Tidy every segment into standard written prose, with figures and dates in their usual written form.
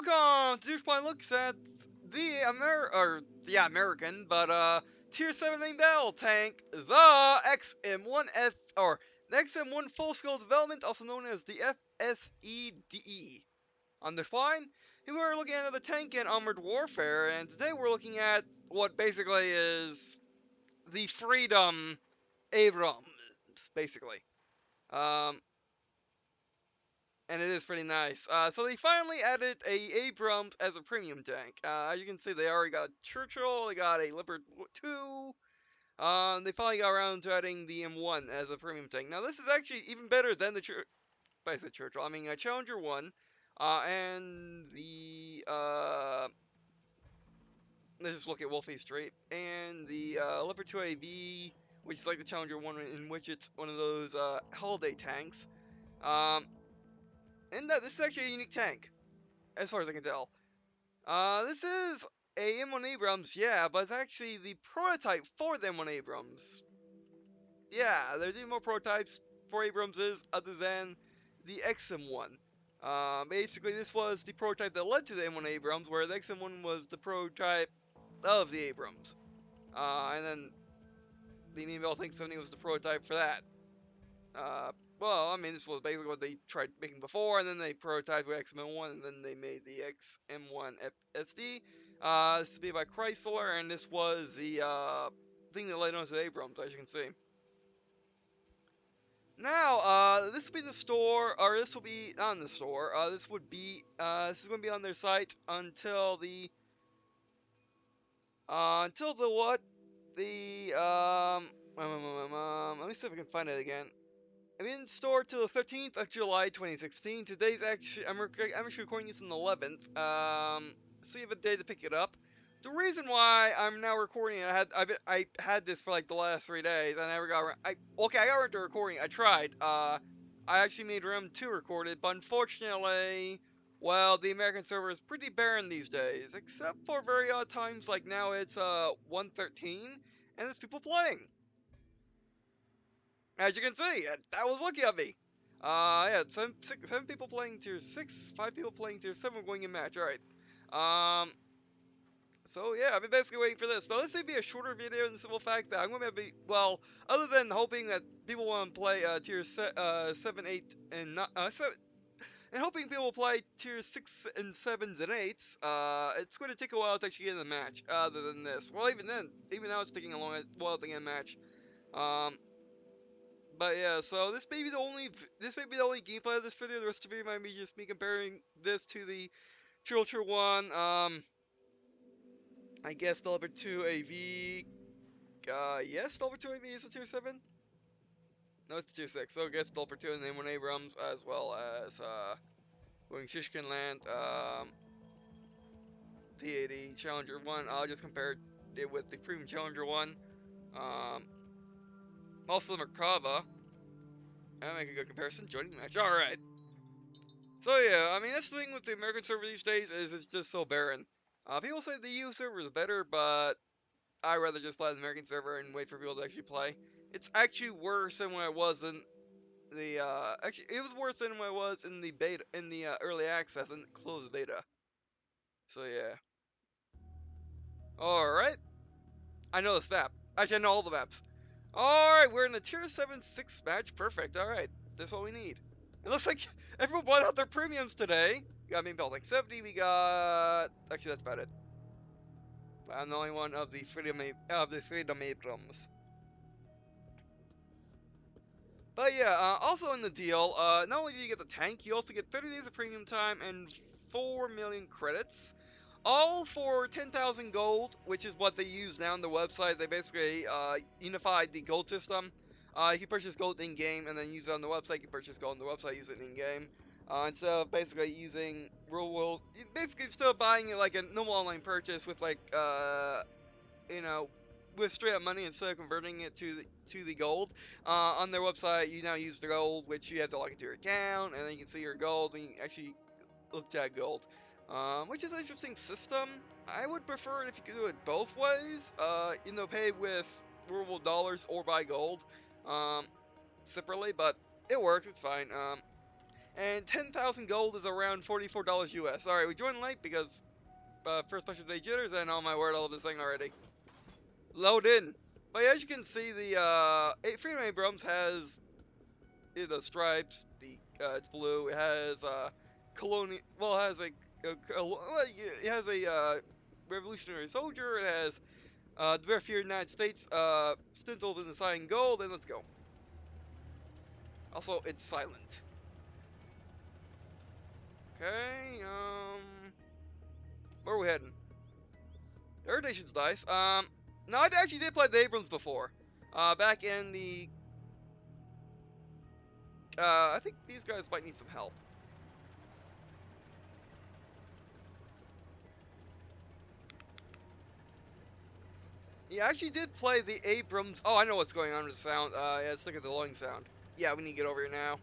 Welcome to Douchebag Looks at the American, but Tier 7 main battle tank, the XM1 the XM1 Full Scale Development, also known as the FSED. On this line, here we're looking at the tank in Armored Warfare, and today we're looking at what basically is the Freedom Abrams, basically. Um, and it is pretty nice. So they finally added a Abrams as a premium tank. As you can see, they already got Churchill, they got a Leopard 2. They finally got around to adding the M1 as a premium tank. Now this is actually even better than the Churchill. I mean, Challenger 1, and the let's just look at Wolfie Street and the Leopard 2 AV, which is like the Challenger 1, in which it's one of those holiday tanks. Um, and that this is actually a unique tank, as far as I can tell. This is a M1 Abrams, yeah, but it's actually the prototype for the M1 Abrams. Yeah, there's even more prototypes for Abramses other than the XM1. Basically, this was the prototype that led to the M1 Abrams, where the XM1 was the prototype of the Abrams. And then the Neo Think 70 was the prototype for that. Well, I mean, this was basically what they tried making before, and then they prototyped with XM1, and then they made the XM1 FSED. This is made by Chrysler, and this was the thing that led on to the Abrams, as you can see. Now, this will be the store, or this will be on the store. This would be, this is going to be on their site until the what? The let me see if I can find it again. I'm in store till the 13th of July 2016. Today's actually, I'm actually recording this on the 11th. So you have a day to pick it up. The reason why I'm now recording, I had this for like the last 3 days. I never got around. I got around to recording. I tried. I actually made room to record it, but unfortunately, well, the American server is pretty barren these days, except for very odd times like now. It's 1:13, and there's people playing. As you can see, that was lucky of me. Yeah, seven people playing tier 6, 5 people playing tier 7, we're going in match, alright. So yeah, I've been basically waiting for this. Now this may be a shorter video in the simple fact that I'm going to be, well, other than hoping that people want to play tier 7, 8, and not, 7, and hoping people will play tier 6 and 7s and 8s, it's going to take a while to actually get in the match, other than this. Well, even then, even now it's taking a while to get in a match. But yeah, so this may be the only gameplay of this video. The rest of it might be just me comparing this to the Churchill 1. I guess the Leopard 2 AV. Yes, the Leopard 2 AV is a tier 7. No, it's tier 6. So I guess the Leopard 2 and the M1 Abrams, as well as going Shishkin Land, T80 Challenger 1. I'll just compare it with the Premium Challenger 1. Also the Merkava. I'll make a good comparison. Joining the match. Alright. So yeah, I mean, that's the thing with the American server these days, is it's just so barren. People say the EU server is better, but I'd rather just play the American server and wait for people to actually play. It's actually worse than when I was in the, actually, it was worse than when I was in the beta, in the early access and closed beta. So yeah. Alright. I know this map. Actually, I know all the maps. Alright, we're in the tier 7 6 match. Perfect. Alright. That's what we need. It looks like everyone bought out their premiums today. We got main building 70. We got, actually, that's about it. I'm the only one of the Freedom Abrams. But yeah, also in the deal, not only do you get the tank, you also get 30 days of premium time and 4 million credits. All for 10,000 gold, which is what they use now on the website. They basically unified the gold system. You can purchase gold in-game and then use it on the website. You can purchase gold on the website, use it in-game. Instead of basically using real world, basically still buying it like a normal online purchase with like, you know, with straight up money instead of converting it to the gold. On their website, you now use the gold, which you have to log into your account, and then you can see your gold when you actually look at gold. Which is an interesting system. I would prefer it if you could do it both ways. Pay with real world dollars or buy gold, separately, but it works, it's fine. and 10,000 gold is around $44 US. Alright, we joined late because first special day jitters, and oh my word, all of this thing already. Load in. But as you can see, the Freedom Abrams has the stripes, it's blue, it has colonial, well, it has it has a revolutionary soldier, it has the very few United States stenciled in the sign gold, and let's go. Also, it's silent. Okay, where are we heading? Irritation's nice. No, I actually did play the Abrams before. Back in the, I think these guys might need some help. Yeah, I actually did play the Abrams. Oh, I know what's going on with the sound. Yeah, let's look at the loading sound. Yeah, we need to get over here now.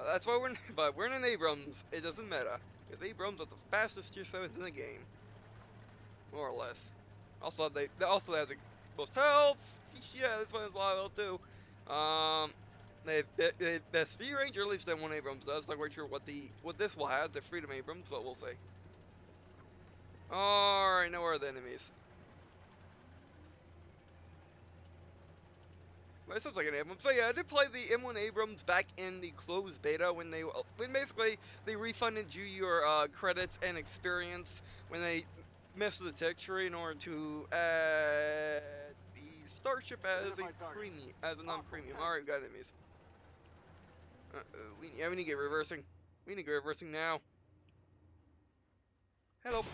That's why but we're in an Abrams. It doesn't matter. Because Abrams are the fastest tier 7s in the game. More or less. Also, they also have the most health. Yeah, this one has a lot of health too. They have best speed range, or at least M1 Abrams does. Not quite sure what this will have, the Freedom Abrams, but we'll see. Alright, now where are the enemies? Well, it sounds like an Abrams. So yeah, I did play the M1 Abrams back in the closed beta when basically they refunded you your credits and experience when they messed with the tech tree in order to add the starship as a non-premium. Alright, we got enemies. We need to get reversing. We need to get reversing now. Hello.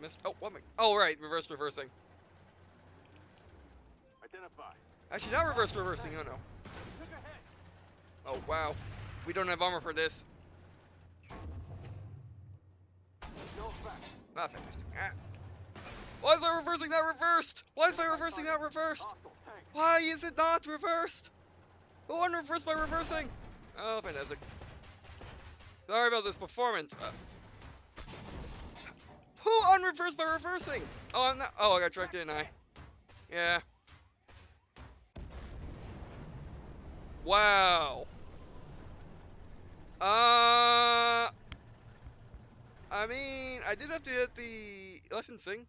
Missed. Oh, what am I? Oh, right, reversing. Identify. Actually, not reversing. Oh no. Oh wow. We don't have armor for this. Not fantastic. Ah. Why is my reversing not reversed? Why is my reversing not reversed? Why is it not reversed? Who unreversed my reversing? Oh, fantastic. Sorry about this performance. Who unreversed my reversing? Oh, I'm not. Oh, I got tricked, didn't I? Yeah. Wow. I mean, I did have to hit the licensing.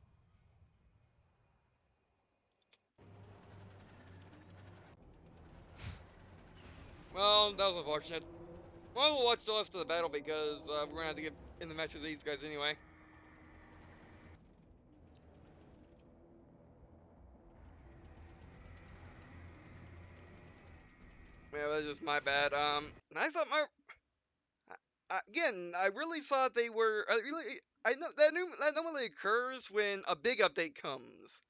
Well, that was unfortunate. Well, we'll watch the rest of the battle because we're gonna have to get in the match with these guys anyway. Yeah, that's just my bad. I thought again, I really thought they were. I know that normally occurs when a big update comes,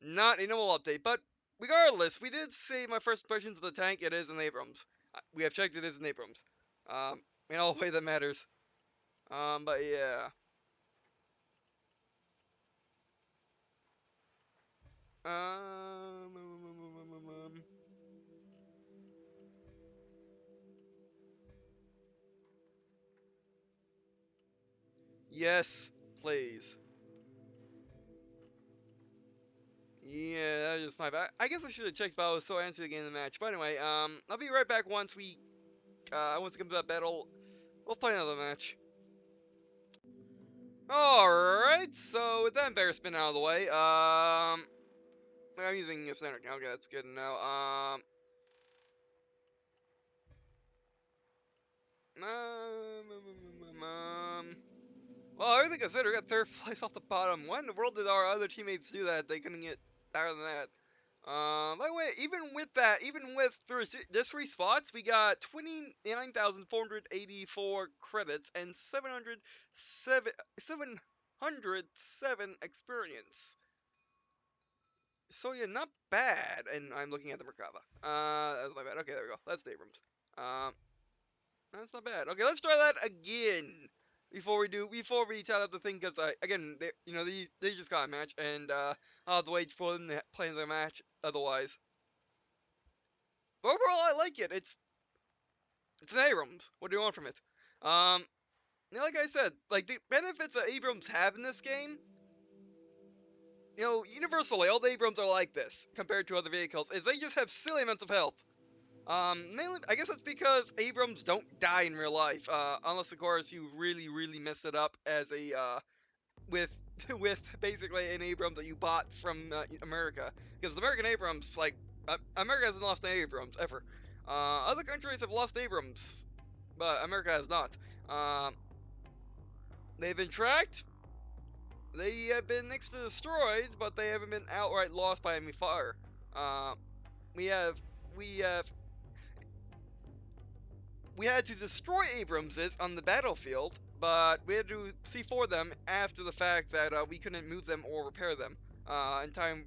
not a normal update. But regardless, we did see my first impressions of the tank. It is an Abrams. We have checked it is an Abrams. In all way that matters. But yeah. Um, yes, please. Yeah, that is my bad. I guess I should have checked if I was so antsy to get in the match. But anyway, I'll be right back once once it comes to that battle. We'll play another match. Alright, so with that embarrassment out of the way, I'm using a center. Okay, that's good to know. Well, everything considered, we got third place off the bottom. Why in the world did our other teammates do that? They couldn't get better than that. By the way, even with that, even with this 3 spots, we got 29,484 credits and 707 experience. So yeah, not bad. And I'm looking at the Merkava. That's my bad. Okay, there we go. That's the Abrams. That's not bad. Okay, let's try that again before we tie up the thing, because again, they just got a match, and I'll have to wait for them to play their match otherwise. But overall, I like it. It's an Abrams. What do you want from it? Um, like I said, like the benefits that Abrams have in this game, universally, all the Abrams are like this compared to other vehicles, is they just have silly amounts of health. Mainly, I guess that's because Abrams don't die in real life, unless of course you really, really mess it up as a, with, with basically an Abrams that you bought from America. Because the American Abrams, like, America hasn't lost an Abrams, ever. Other countries have lost Abrams, but America has not. Um, they've been tracked, they have been next to destroyed, but they haven't been outright lost by enemy fire. Uh, we have, we have we had to destroy Abramses on the battlefield, but we had to see for them after the fact that we couldn't move them or repair them in time.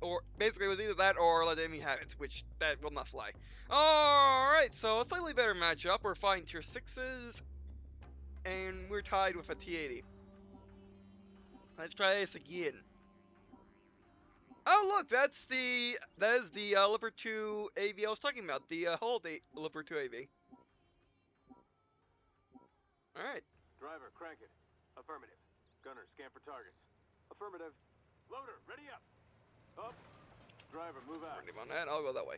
Or basically, it was either that or let the enemy have it, which that will not fly. Alright, so a slightly better matchup. We're fighting tier 6s, and we're tied with a T80. Let's try this again. Oh look, that is the Leopard 2 AV I was talking about, the holiday Leopard 2 AV. Alright. Driver, crank it. Affirmative. Gunner, scan for targets. Affirmative. Loader, ready up. Up. Driver, move out. Warning on that, I'll go that way.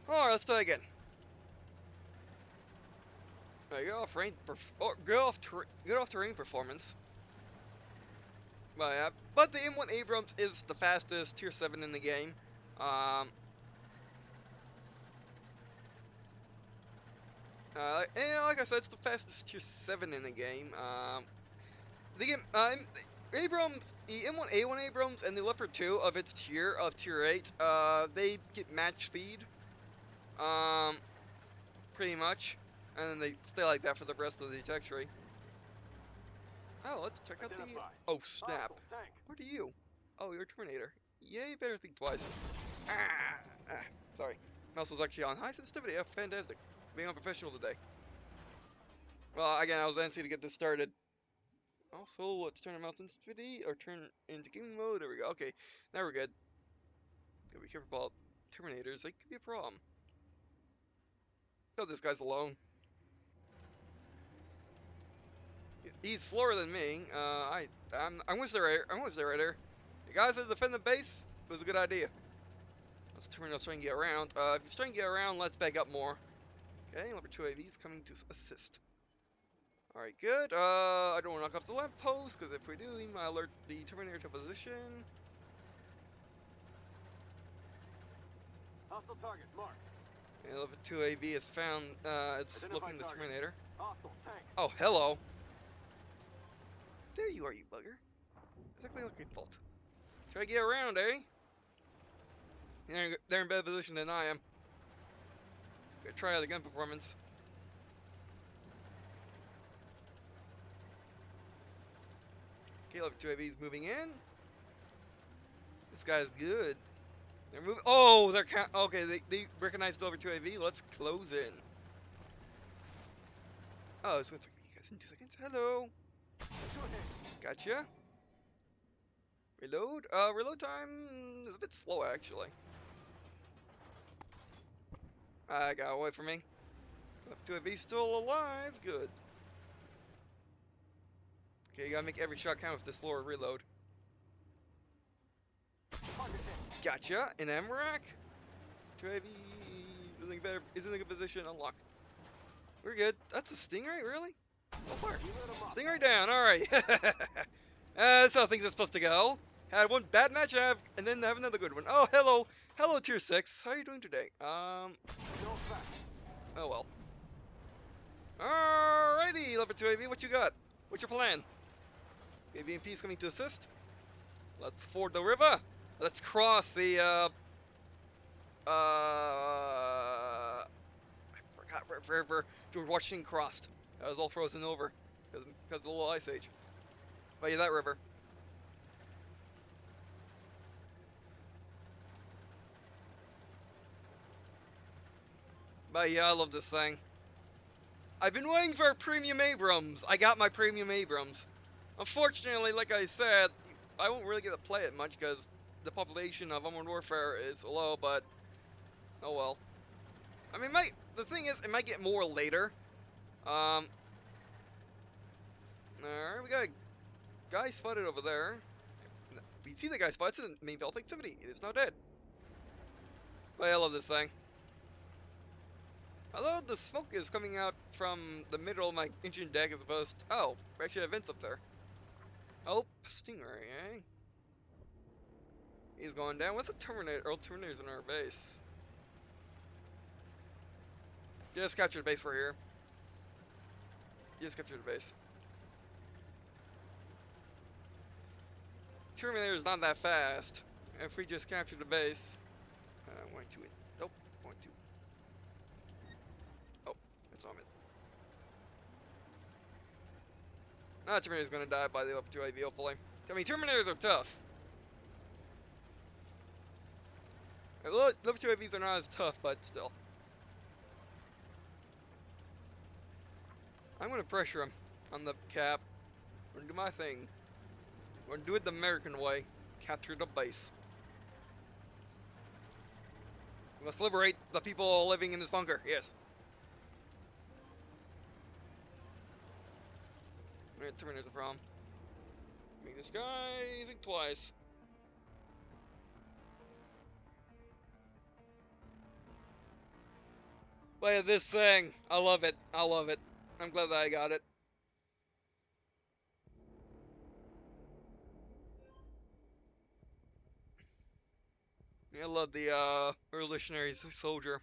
Alright, let's try again. Alright, good off terrain performance. But the M1 Abrams is the fastest tier 7 in the game. And like I said, it's the fastest tier 7 in the game. The game, Abrams, the M1A1 Abrams and the Leopard 2 of its tier of tier 8, they get match speed, pretty much, and then they stay like that for the rest of the tech tree. Oh, let's check out the. Oh snap! What are you? Oh, you're a Terminator. Yeah, you better think twice. Sorry. Mouse was actually on high sensitivity. Oh, fantastic. Being unprofessional today. Well, again, I was antsy to get this started. Also, let's turn on mouse sensitivity or turn into gaming mode. There we go. Okay, now we're good. Gotta be careful about Terminators. They could be a problem. Oh, this guy's alone. He's slower than me. I'm gonna stay right here. I'm gonna stay right here. The guys that defend the base, it was a good idea. Let's try and get around. If he's trying to get around, let's back up more. Okay, number 2 AV is coming to assist. Alright, good. I don't want to knock off the lamp post, because if we do, he might alert the Terminator to position. Hostile target, mark. And level 2 AV is found, it's looking at the Terminator. Hostile tank. Oh, hello. There you are, you bugger. Exactly like your fault. Try to get around, eh? They're in better position than I am. Gonna try out the gun performance. Okay, level 2 AV is moving in. This guy's good. They're moving. Oh, they're okay. They recognize the level 2 AV. Let's close in. Oh, so it's like you guys in 2 seconds. Hello. Gotcha. Reload. Reload time is a bit slow actually. Got away from me. Left 2 AV still alive. Good. Okay, you gotta make every shot count with the slower reload. Gotcha. An MRAC. 2 AV is in a good position. Unlock. We're good. That's a Stingray, really? Oh, far. Stingray down. All right. That's how things are supposed to go. Had one bad match, and then have another good one. Oh, hello, hello, tier 6. How are you doing today? Oh well. Alrighty, level 2 AV. What you got? What's your plan? AVMP is coming to assist. Let's ford the river. Let's cross the I forgot what river George Washington crossed. That was all frozen over because of the little ice age. But yeah, that river. But yeah, I love this thing. I've been waiting for a premium Abrams. I got my premium Abrams. Unfortunately, like I said, I won't really get to play it much because the population of Modern Warfare is low, but oh well. I mean, the thing is, it might get more later. Alright, we got a guy spotted over there. We see the guy spotted in main belt activity. It is now dead. But I love this thing. Although the smoke is coming out from the middle of my engine deck as opposed to, oh, we actually have vents up there. Oh, Stingray, eh? He's going down. What's a Terminator? Oh, Terminator's in our base. Just captured base, we're here. Just captured the base. Terminator's not that fast. If we just capture the base. Going to it. Nope, going to. Oh, it's on it. Ah, Terminator's gonna die by the up to IV, hopefully. I mean, Terminators are tough. Level 2 IVs are not as tough, but still. I'm gonna pressure him on the cap. I'm gonna do my thing. I'm gonna do it the American way. Capture the base. We must liberate the people living in this bunker. Yes. Alright, Terminator's a problem. Make this guy think twice. Look at this thing. I love it. I love it. I'm glad that I got it. I love the revolutionary soldier.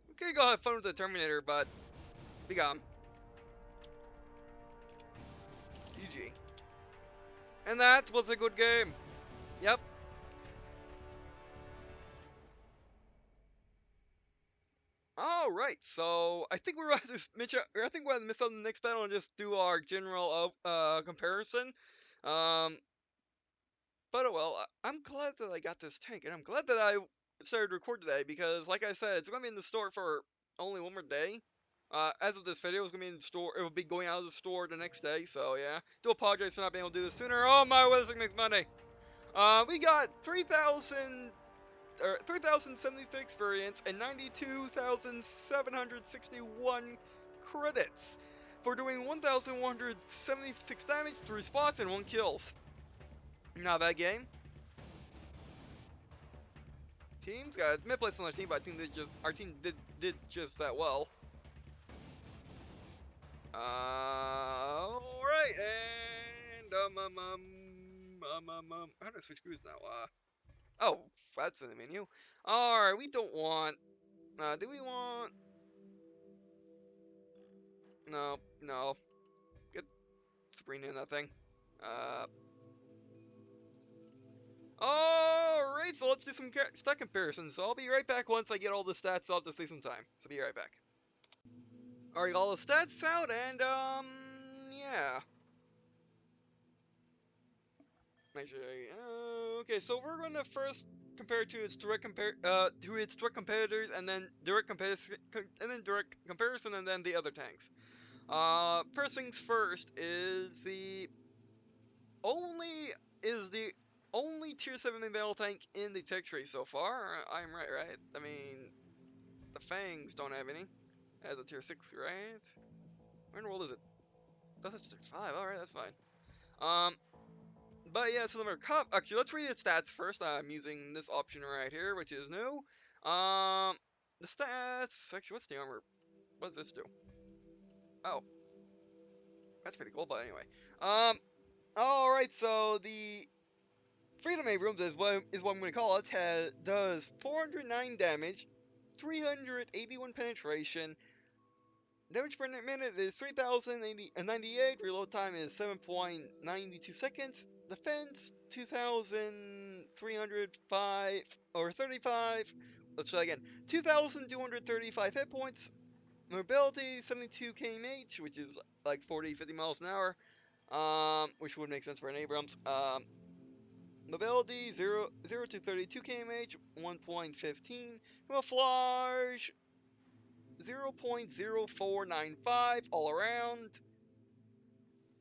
We could go have fun with the Terminator, but we got him. GG. And that was a good game. Yep. All right. So I think we're going to I think we're going to miss out on the next battle and just do our general comparison. Um, but oh well. I'm glad that I got this tank, and I'm glad that I started recording today because, like I said, it's going to be in the store for only one more day. As of this video, it's gonna be in the store. It will be going out of the store the next day. So yeah, do apologize for not being able to do this sooner. Oh my, what this makes money. We got 3,070 experience and 92,761 credits for doing 1,176 damage, 3 spots, and 1 kills. Not a bad game. Teams got mid place on our team, but I think our team did just that well. Alright, and how do I switch crews now? Oh, that's in the menu. Alright, we don't want, do we want, no, no, get Sabrina in that thing. Alright, so let's do some stat comparisons. So I'll be right back once I get all the stats. I'll just take some time. So be right back. Alright, all the stats out, and yeah. Actually, okay, so we're gonna first compare to its direct competitors, and then direct comparison, and then the other tanks. First things first only is the only tier 7 battle tank in the tech tree so far. I'm right? I mean, the Fangs don't have any. As a tier 6, right? Where in the world is it? That's a tier 5. Alright, that's fine. But yeah, so the cup. Actually, let's read its stats first. I'm using this option right here, which is new. The stats. Actually, what's the armor? What does this do? Oh, that's pretty cool. But anyway, all right. So the Freedom Abrams is what I'm going to call it. Does 409 damage, 381 penetration. Damage per minute is 3,098. Reload time is 7.92 seconds. Defense 2,305 or 35. Let's try again. 2,235 hit points. Mobility 72 kmh, which is like 40-50 miles an hour. Which would make sense for an Abrams. Mobility 0 to 32 kmh, 1.15. Camouflage 0.0495 all around.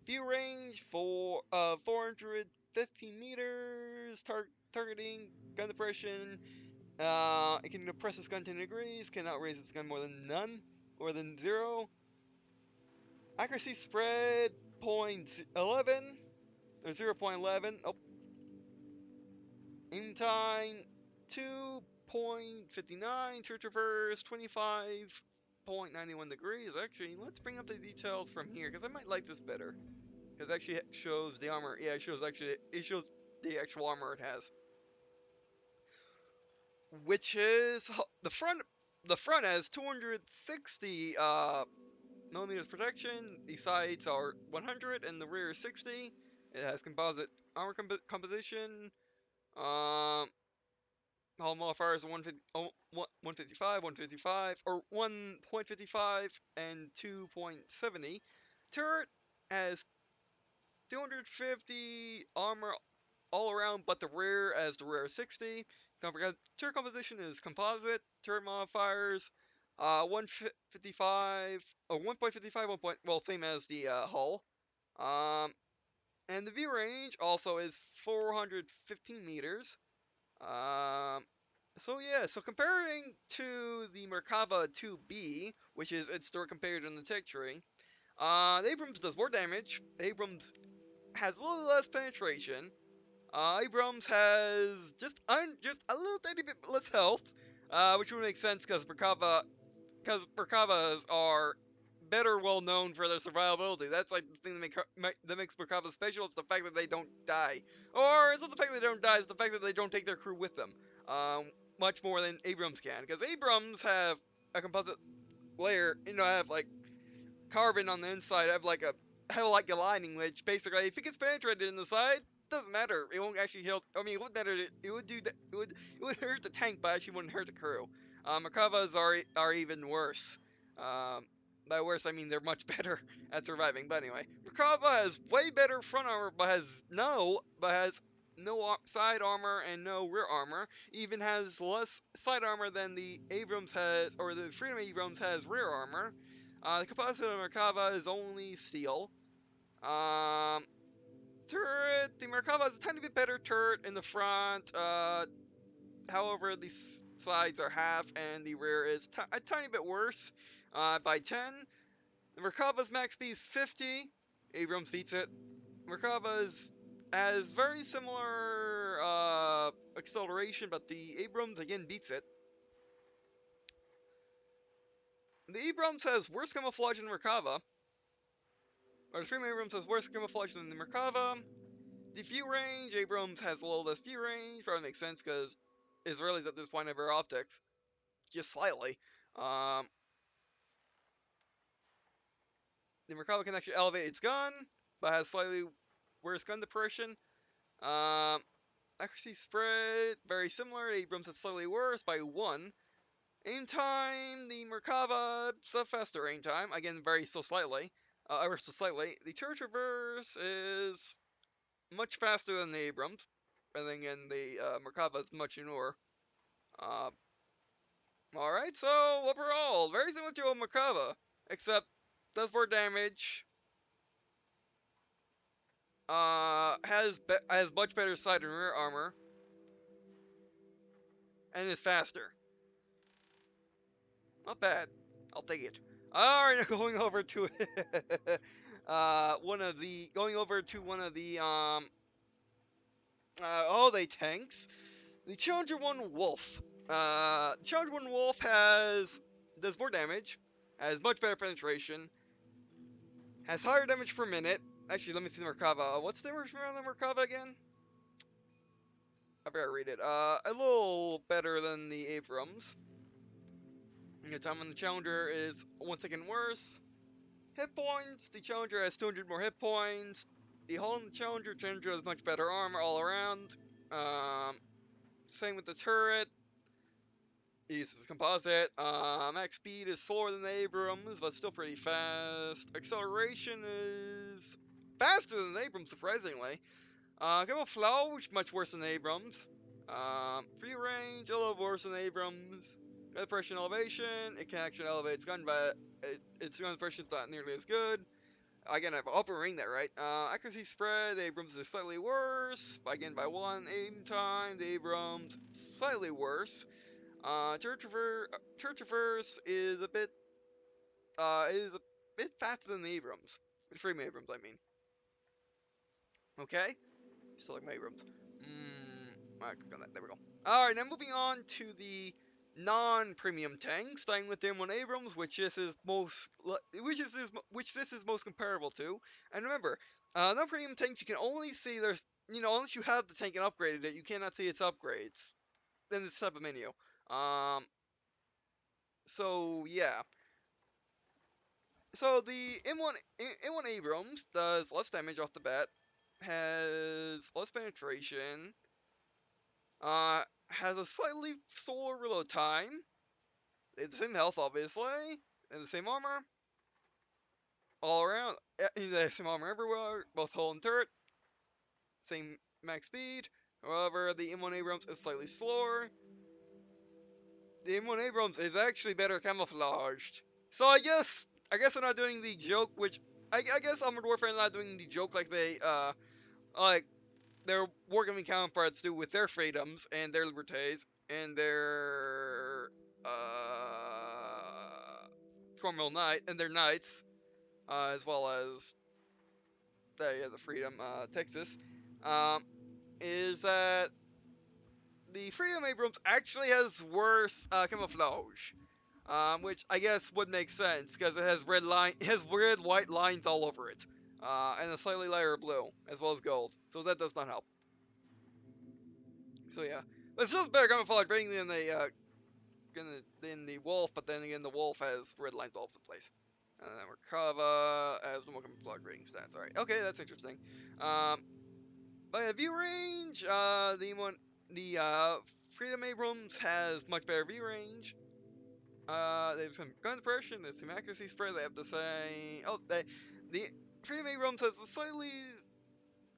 View range for 415 meters. Targeting gun depression. It can depress its gun 10 degrees. Cannot raise its gun more than 0. Accuracy spread 0.11 or 0.11. Oh, aim time 2.59. To traverse 25.91 degrees. Actually, let's bring up the details from here because I might like this better. Because it actually shows the armor. Yeah, it shows the actual armor it has, which is the front. The front has 260 millimeters protection. The sides are 100, and the rear is 60. It has composite armor composition. Um, Hull modifiers are 155, 155, or 1.55 and 2.70. Turret has 250 armor all around, but the rear as the rear 60. Turret composition is composite. Turret modifiers, 155 or 1.55, well, same as the hull. Um, and the view range also is 415 meters. Um, so yeah, so comparing to the Merkava 2B, which is its direct competitor in the tech tree, the Abrams does more damage. Abrams has a little less penetration. Abrams has just a little tiny bit less health, which would make sense because Merkavas are better well known for their survivability. That's like the thing that makes Merkava special. It's the fact that they don't die, or it's not the fact that they don't die. It's the fact that they don't take their crew with them. Much more than Abrams can, because Abrams have a composite layer. Have like carbon on the inside. Have like a lining, which basically, if it gets penetrated in the side, doesn't matter. It won't actually heal. I mean, it would matter. It would do. It would hurt the tank, but actually wouldn't hurt the crew. Merkavas are even worse. Um, by worse, I mean they're much better at surviving. But anyway, Merkava has way better front armor, but has no side armor and no rear armor. Even has less side armor than the Abrams has, or the Freedom Abrams has rear armor. The composite of Merkava is only steel. Um, Turret, the Merkava is a tiny bit better turret in the front. However, the sides are half, and the rear is a tiny bit worse. By 10. The Merkava's max speed is 50. Abrams beats it. Merkava's has very similar acceleration, but the Abrams again beats it. The Abrams has worse camouflage than the Merkava. Or the Freedom Abrams has worse camouflage than the Merkava. The view range, Abrams has a little less view range. Probably makes sense because Israelis at this point have better optics. Just slightly. Um, the Merkava can actually elevate its gun, but has slightly worse gun depression. Um, Accuracy spread, very similar. Abrams has slightly worse by 1. Aim time, the Merkava, so faster aim time. Again, very so slightly. Ever so slightly. The turret traverse is much faster than the Abrams. And then again, the Merkava is much newer. Uh, Alright, so overall, very similar to a Merkava, except does more damage, has much better side and rear armor, and is faster. Not bad. I'll take it. Alright, now going over to one of the holiday tanks, the Challenger 1 Wolf. Challenger 1 Wolf does more damage, has much better penetration, has higher damage per minute. Actually, let me see the Merkava. What's the damage on the Merkava again? I better read it. A little better than the Abrams. Your time on the Challenger is 1 second worse. Hit points. The Challenger has 200 more hit points. The hull in the Challenger has much better armor all around. Um, Same with the turret. It uses composite. Max speed is slower than the Abrams, but still pretty fast. Acceleration is faster than the Abrams, surprisingly. Camouflage, much worse than Abrams. Free range, a little worse than Abrams. Gun depression elevation, it can actually elevate its gun, but its gun depression is not nearly as good. Again, I'll bring that right. Accuracy spread, the Abrams is slightly worse. Again, by 1. Aim time, the Abrams, slightly worse. Turret traverse is a bit faster than the Abrams. The Freedom Abrams, I mean. Okay? Select my Abrams. Alright, click on that. There we go. Alright, now moving on to the non-premium tank, starting with the M1 Abrams, which this is most comparable to. And remember, non-premium tanks you can only see there's unless you have the tank and upgraded it, you cannot see its upgrades in this type of menu. Um, so yeah. So the M1 Abrams does less damage off the bat, has less penetration, has a slightly slower reload time. They have the same health, obviously, and the same armor all around. The same armor everywhere, both hull and turret, same max speed. However, the M1 Abrams is slightly slower. The M1 Abrams is actually better camouflaged. So I guess I'm not doing the joke, which I guess Armored Warfare is not doing the joke like like their wargaming counterparts do with their freedoms and their libertés and their Cornwall Knight and their knights, as well as the Freedom Texas, um, is that the Freedom Abrams actually has worse camouflage. Which I guess would make sense because it has red white lines all over it, and a slightly lighter blue as well as gold. So that does not help. So yeah, but it's just better camouflage rating than the wolf, but then again the wolf has red lines all over the place. And then Merkava has no more camouflage rating stats. All right, okay, that's interesting. Um, but yeah, view range, the Freedom Abrams has much better view range. They have some gun suppression, there's some accuracy spread, they have the same. The Freedom Abrams has a slightly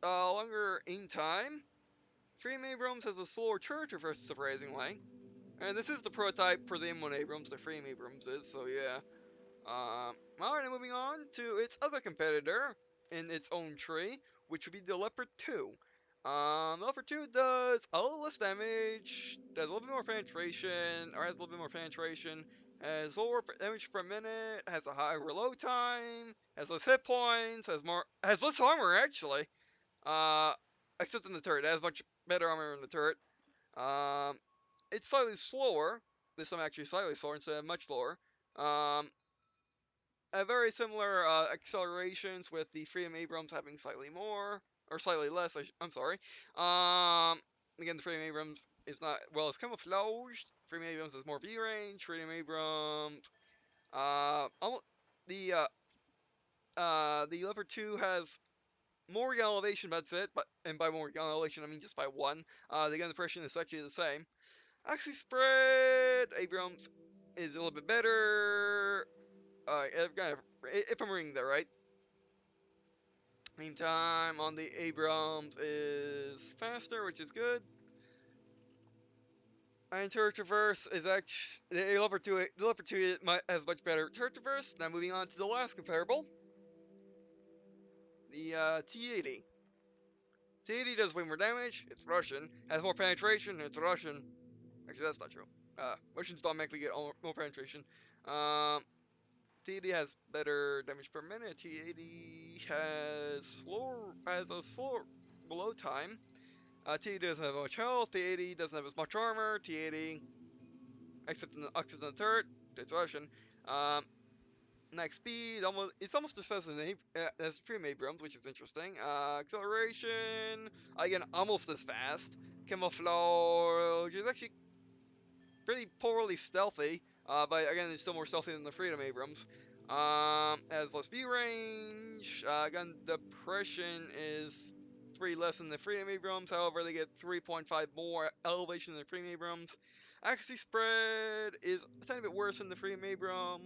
longer aim time. Freedom Abrams has a slower turret traverse, surprisingly. And this is the prototype for the M1 Abrams, the Freedom Abrams is, so yeah. Alright, moving on to its other competitor in its own tree, which would be the Leopard 2. The Leopard 2 does a little less damage, does a little bit more penetration, or has a little bit more penetration, has lower damage per minute, has a higher reload time, has less hit points, has less armor actually. Uh, except in the turret, it has much better armor in the turret. Um, it's slightly slower. This time actually slightly slower instead of much slower. Um, very similar accelerations with the Freedom Abrams having slightly more or slightly less. I'm sorry. Again, the Freedom Abrams is not well as camouflaged. Freedom Abrams has more V range. Freedom Abrams, almost the Leopard 2 has more elevation. That's it. But and by more elevation, I mean just by one. The gun suppression is actually the same. Actually, spread Abrams is a little bit better. If I'm reading that right. Meantime, on the Abrams is faster, which is good. And turret traverse is actually the lever 2 has much better turret traverse. Now moving on to the last comparable, the T80. T80 does way more damage. It's Russian. Has more penetration. It's Russian. Actually, that's not true. Russians don't automatically get more penetration. T80 has better damage per minute. T80 has a slower below time. T80 doesn't have much health. T80 doesn't have as much armor. T80, except in the turret, it's Russian. Um, Max speed, it's almost as fast as Freedom Abrams, which is interesting. Acceleration, again, almost as fast. Camouflage is actually pretty poorly stealthy, but again, it's still more stealthy than the Freedom Abrams. Has less view range. Gun depression is 3 less than the Freedom Abrams. However, they get 3.5 more elevation than the Freedom Abrams. Accuracy spread is a tiny bit worse than the Freedom Abrams.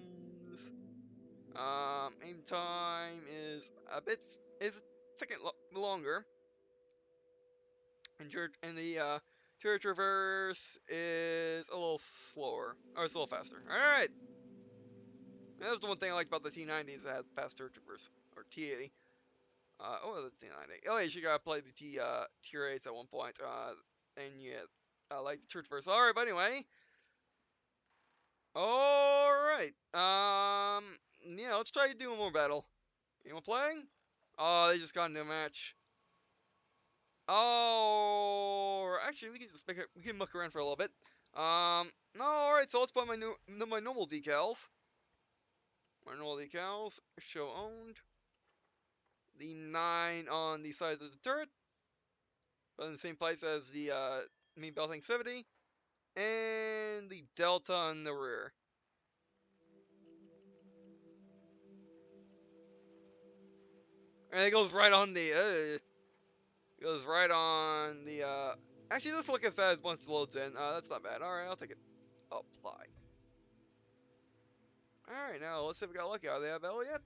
Aim time is a second longer. And the turret traverse is a little slower, or it's a little faster. Alright! That's the one thing I liked about the T90 is it had fast turret traverse, or T80. The T90. Oh, yeah, you gotta play the Tier 8s at one point, and yeah, I like the turret traverse. Alright, but anyway. Alright, yeah, let's try to do one more battle. Anyone playing? Oh, they just got into a match. Oh, actually, we can just we can muck around for a little bit. No, all right. So let's put my normal decals. My normal decals show owned. The 9 on the side of the turret, but in the same place as the main belt activity, and the delta on the rear. And it goes right on the. Goes right on the. Actually, let's look at that once it loads in. That's not bad. All right, I'll take it. Apply. All right, now let's see if we got lucky. Are they at battle yet?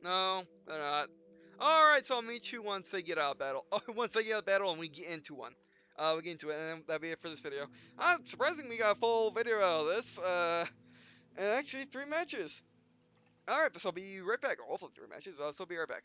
No, they're not. All right, so I'll meet you once they get out of battle. Once they get out of battle and we get into one. We get into it, and that'll be it for this video. Surprisingly, we got a full video out of this. And actually 3 matches. All right, so I'll be right back. Also 3 matches. So I'll be right back.